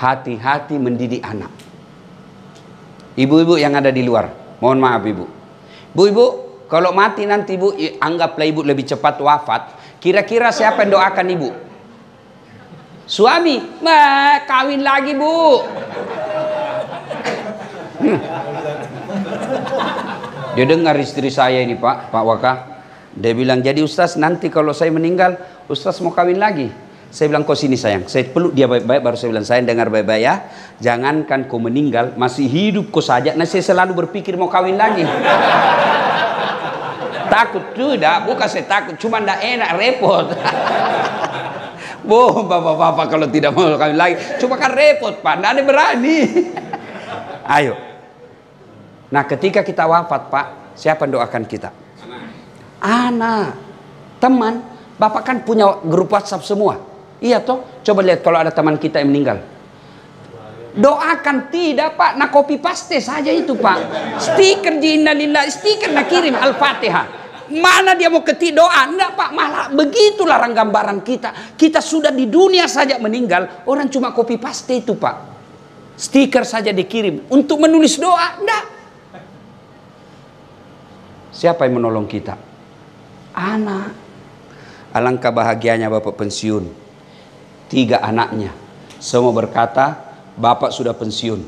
hati-hati mendidik anak. Ibu-ibu yang ada di luar, mohon maaf ibu. Bu-ibu, kalau mati nanti ibu, anggaplah ibu lebih cepat wafat. Kira-kira siapa yang doakan ibu? Suami, kawin lagi bu. Dia dengar istri saya ini Pak Waka. Dia bilang, jadi Ustaz nanti kalau saya meninggal, Ustaz mau kawin lagi. Saya bilang, kau sini sayang. Saya peluk dia baik-baik, baru saya bilang, saya dengar baik-baik ya. Jangankan kau meninggal, masih hidup kau saja. Nah saya selalu berpikir mau kawin lagi. Takut tidak, bukan saya takut, cuma tidak enak, repot. Bohong bapak-bapak kalau tidak mau kawin lagi. Cuma kan repot Pak, tidak ada berani. Ayo. Nah ketika kita wafat Pak, siapa yang doakan kita? Anak. Teman. Bapak kan punya grup WhatsApp semua. Iya toh? Coba lihat kalau ada teman kita yang meninggal. Doakan tidak Pak, nak copy paste saja itu Pak. Stiker innalillahi, stiker nak kirim Al-Fatihah. Mana dia mau ketik doa? Enggak Pak, malah begitulah gambaran kita. Kita sudah di dunia saja meninggal, orang cuma copy paste itu Pak. Stiker saja dikirim untuk menulis doa, enggak. Siapa yang menolong kita? Anak. Alangkah bahagianya bapak pensiun. 3 anaknya semua berkata, bapak sudah pensiun.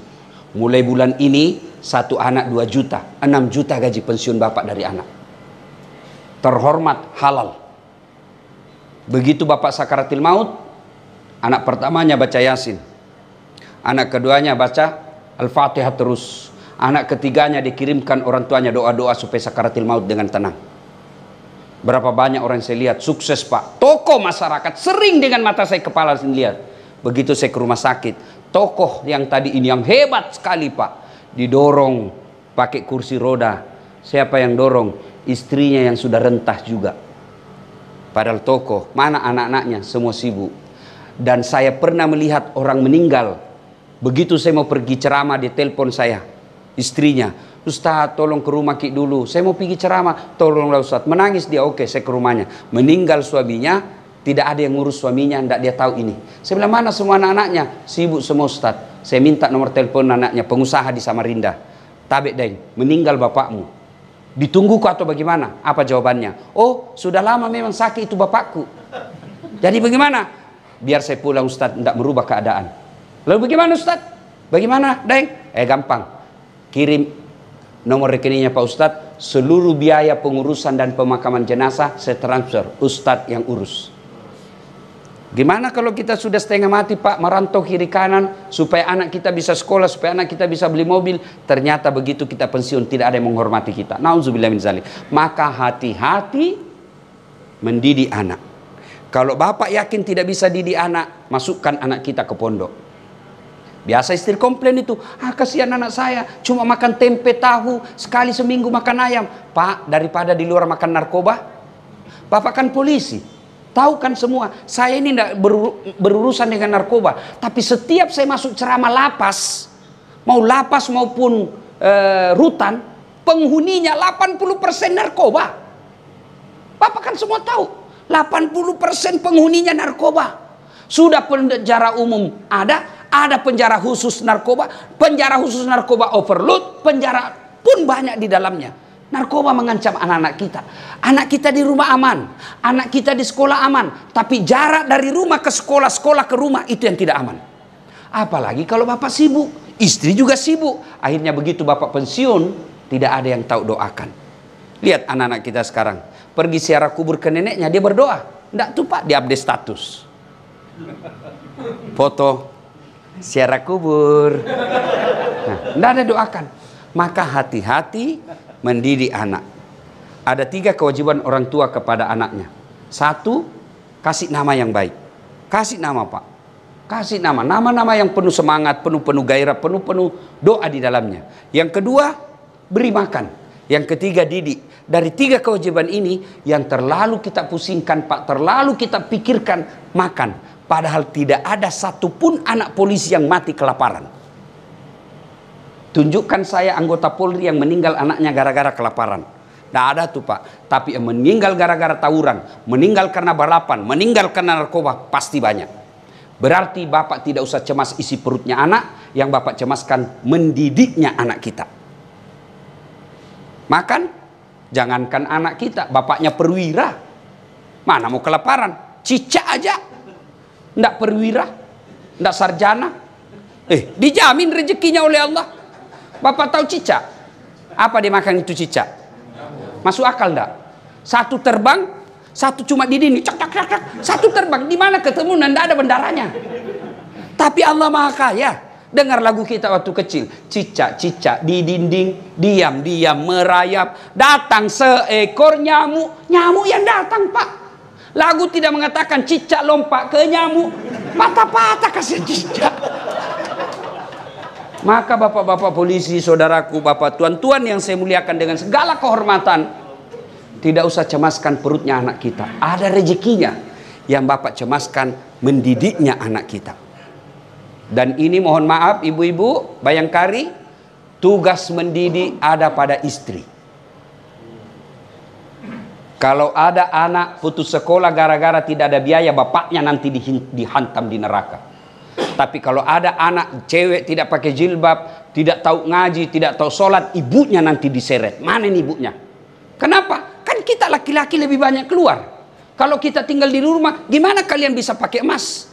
Mulai bulan ini 1 anak 2 juta, 6 juta gaji pensiun bapak dari anak. Terhormat, halal. Begitu bapak sakaratil maut, anak pertamanya baca Yasin, anak keduanya baca Al-Fatihah terus, anak ketiganya dikirimkan orang tuanya doa-doa supaya sakaratil maut dengan tenang. Berapa banyak orang saya lihat sukses Pak, tokoh masyarakat, sering dengan mata saya kepala saya lihat. Begitu saya ke rumah sakit, tokoh yang tadi ini yang hebat sekali Pak, didorong pakai kursi roda. Siapa yang dorong? Istrinya yang sudah rentah juga. Padahal tokoh, mana anak-anaknya? Semua sibuk. Dan saya pernah melihat orang meninggal. Begitu saya mau pergi ceramah, di telepon saya istrinya, Ustaz tolong ke rumah Ki dulu, saya mau pergi ceramah, tolonglah Ustaz. Menangis dia, oke saya ke rumahnya. Meninggal suaminya, tidak ada yang ngurus suaminya, tidak dia tahu ini. Saya bilang, mana semua anak-anaknya? Sibuk semua Ustaz. Saya minta nomor telepon anaknya, pengusaha di Samarinda. Tabek deng, meninggal bapakmu. Ditunggu atau bagaimana? Apa jawabannya? Oh sudah lama memang sakit itu bapakku. Jadi bagaimana? Biar saya pulang Ustaz, tidak merubah keadaan. Lalu bagaimana Ustaz? Bagaimana deng? Gampang. Kirim nomor rekeningnya Pak Ustadz, seluruh biaya pengurusan dan pemakaman jenazah saya transfer, Ustadz yang urus. Gimana kalau kita sudah setengah mati Pak, merantau kiri kanan supaya anak kita bisa sekolah, supaya anak kita bisa beli mobil, ternyata begitu kita pensiun tidak ada yang menghormati kita. Nauzubillah min dzalik. Maka hati-hati mendidik anak. Kalau bapak yakin tidak bisa didik anak, masukkan anak kita ke pondok. Biasa istri komplain itu, kasihan anak saya cuma makan tempe tahu, sekali seminggu makan ayam. Pak, daripada di luar makan narkoba. Bapak kan polisi, tahu kan semua. Saya ini tidak berurusan dengan narkoba, tapi setiap saya masuk ceramah lapas, mau lapas maupun rutan, penghuninya 80% narkoba. Bapak kan semua tahu, 80% penghuninya narkoba. Sudah penjara umum ada penjara khusus narkoba overload, penjara pun banyak di dalamnya. Narkoba mengancam anak-anak kita. Anak kita di rumah aman, anak kita di sekolah aman, tapi jarak dari rumah ke sekolah, sekolah ke rumah itu yang tidak aman. Apalagi kalau bapak sibuk, istri juga sibuk. Akhirnya begitu bapak pensiun, tidak ada yang tahu doakan. Lihat anak-anak kita sekarang, pergi ziarah kubur ke neneknya, dia berdoa. Tidak tuh Pak, dia update status. Foto ziarah kubur. Nah, tidak ada doakan. Maka hati-hati mendidik anak. Ada 3 kewajiban orang tua kepada anaknya. 1, kasih nama yang baik. Kasih nama Pak. Kasih nama. Nama-nama yang penuh semangat, penuh gairah, penuh doa di dalamnya. Yang kedua, beri makan. Yang ketiga, didik. Dari 3 kewajiban ini yang terlalu kita pusingkan Pak, terlalu kita pikirkan makan. Padahal tidak ada satupun anak polisi yang mati kelaparan. Tunjukkan saya anggota Polri yang meninggal anaknya gara-gara kelaparan. Tidak ada tuh Pak. Tapi yang meninggal gara-gara tawuran, meninggal karena balapan, meninggal karena narkoba, pasti banyak. Berarti bapak tidak usah cemas isi perutnya anak, yang bapak cemaskan mendidiknya anak kita. Makan, jangankan anak kita, bapaknya perwira, mana mau kelaparan, cicak aja, ndak perwira, ndak sarjana, dijamin rezekinya oleh Allah. Bapak tahu cicak, apa dia makan itu cicak? Masuk akal ndak? Satu terbang, satu cuma di dinding, cak cak cak cak. Satu terbang, di mana ketemu dan ada bendaranya. Tapi Allah Maha Kaya. Dengar lagu kita waktu kecil, cicak-cicak di dinding, diam-diam merayap, datang seekor nyamuk. Nyamuk yang datang, Pak. Lagu tidak mengatakan cicak lompat ke nyamuk, patah-patah kasih cicak. Maka bapak-bapak polisi, saudaraku, bapak tuan-tuan yang saya muliakan dengan segala kehormatan, tidak usah cemaskan perutnya anak kita. Ada rezekinya. Yang bapak cemaskan mendidiknya anak kita. Dan ini mohon maaf ibu-ibu, bayangkari, tugas mendidik ada pada istri. Kalau ada anak putus sekolah gara-gara tidak ada biaya, bapaknya nanti dihantam di neraka. Tapi kalau ada anak cewek tidak pakai jilbab, tidak tahu ngaji, tidak tahu sholat, ibunya nanti diseret. Mana nih ibunya? Kenapa? Kan kita laki-laki lebih banyak keluar. Kalau kita tinggal di rumah, gimana kalian bisa pakai emas?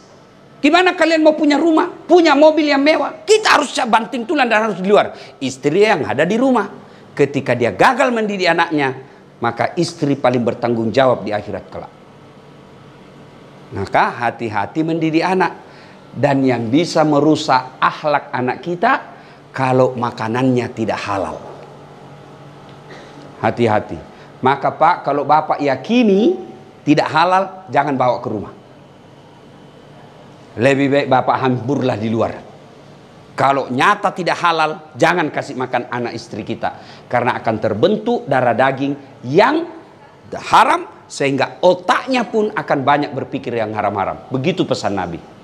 Gimana kalian mau punya rumah, punya mobil yang mewah? Kita harus banting tulang dan harus di luar. Istri yang ada di rumah, ketika dia gagal mendidik anaknya, maka istri paling bertanggung jawab di akhirat kelak. Maka hati-hati mendidik anak. Dan yang bisa merusak akhlak anak kita, kalau makanannya tidak halal. Hati-hati. Maka Pak, kalau Bapak yakini tidak halal, jangan bawa ke rumah. Lebih baik Bapak hamburlah di luar. Kalau nyata tidak halal, jangan kasih makan anak istri kita. Karena akan terbentuk darah daging yang haram, sehingga otaknya pun akan banyak berpikir yang haram-haram. Begitu pesan Nabi.